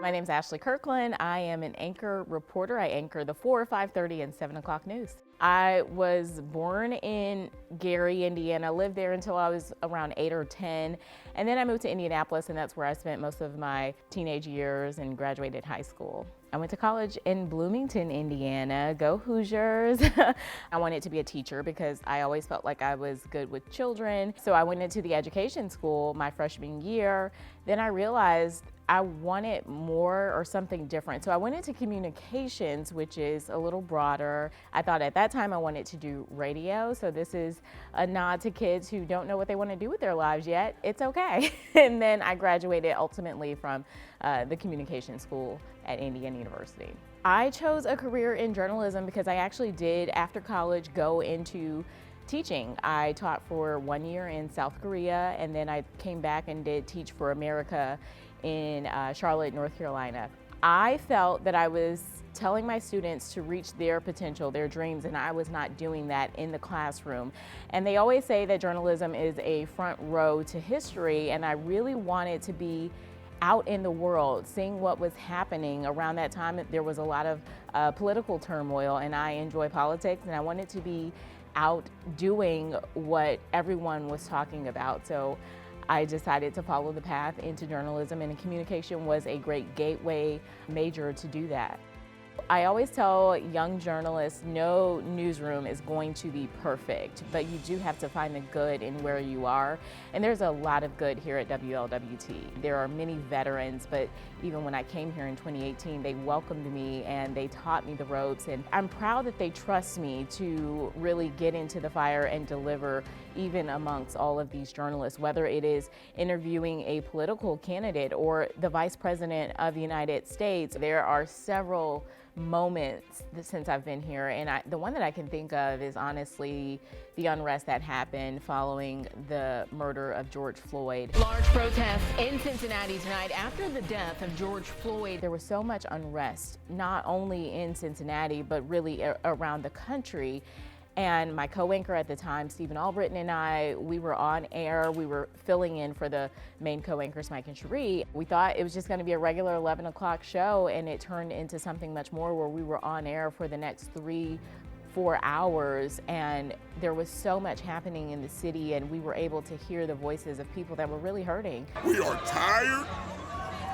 My name's Ashley Kirklen. I am an anchor reporter. I anchor the 4, 5:30, and 7 o'clock news. I was born in Gary, Indiana, lived there until I was around 8 or 10, and then I moved to Indianapolis, and that's where I spent most of my teenage years and graduated high school. I went to college in Bloomington, Indiana. Go Hoosiers. I wanted to be a teacher because I always felt like I was good with children. So I went into the education school my freshman year. Then I realized I wanted more or something different. So I went into communications, which is a little broader. I thought at that time I wanted to do radio. So this is a nod to kids who don't know what they want to do with their lives yet. It's okay. And then I graduated ultimately from the communication school at Indiana University. I chose a career in journalism because I actually did, after college, go into teaching. I taught for 1 year in South Korea, and then I came back and did Teach for America in Charlotte, North Carolina. I felt that I was telling my students to reach their potential, their dreams, and I was not doing that in the classroom. And they always say that journalism is a front row to history, and I really wanted to be out in the world, seeing what was happening. Around that time, there was a lot of political turmoil, and I enjoy politics, and I wanted to be out doing what everyone was talking about. So I decided to follow the path into journalism, and communication was a great gateway major to do that. I always tell young journalists, no newsroom is going to be perfect, but you do have to find the good in where you are. And there's a lot of good here at WLWT. There are many veterans, but even when I came here in 2018, they welcomed me and they taught me the ropes. And I'm proud that they trust me to really get into the fire and deliver even amongst all of these journalists, whether it is interviewing a political candidate or the Vice President of the United States. There are several moments since I've been here, and the one that I can think of is honestly the unrest that happened following the murder of George Floyd. Large protests in Cincinnati tonight after the death of George Floyd. There was so much unrest, not only in Cincinnati, but really around the country. And my co-anchor at the time, Stephen Albritton, and I, we were on air. We were filling in for the main co-anchors, Mike and Cherie. We thought it was just going to be a regular 11 o'clock show, and it turned into something much more where we were on air for the next 3-4 hours. And there was so much happening in the city, and we were able to hear the voices of people that were really hurting. We are tired,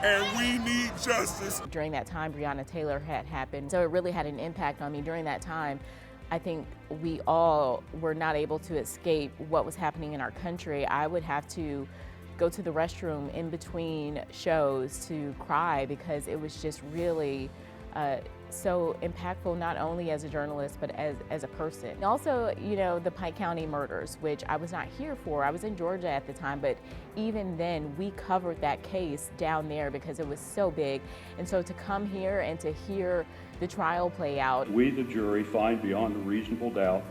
and we need justice. During that time, Breonna Taylor had happened, so it really had an impact on me during that time. I think we all were not able to escape what was happening in our country. I would have to go to the restroom in between shows to cry because it was just really so impactful, not only as a journalist, but as a person. And also, you know, the Pike County murders, which I was not here for. I was in Georgia at the time, but even then we covered that case down there because it was so big. And so to come here and to hear the trial play out. We, the jury, find beyond a reasonable doubt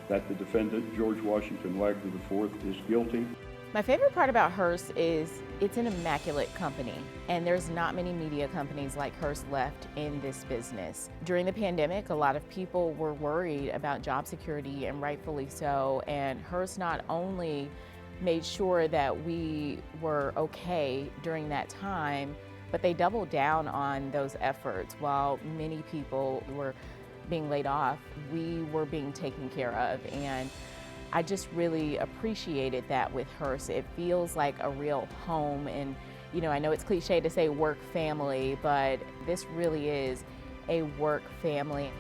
that the defendant, George Washington Wagner IV, is guilty. My favorite part about Hearst is it's an immaculate company, and there's not many media companies like Hearst left in this business. During the pandemic, a lot of people were worried about job security, and rightfully so, and Hearst not only made sure that we were okay during that time, but they doubled down on those efforts. While many people were being laid off, we were being taken care of, and I just really appreciated that with Hearst. It feels like a real home, and you know, I know it's cliche to say work family, but this really is a work family.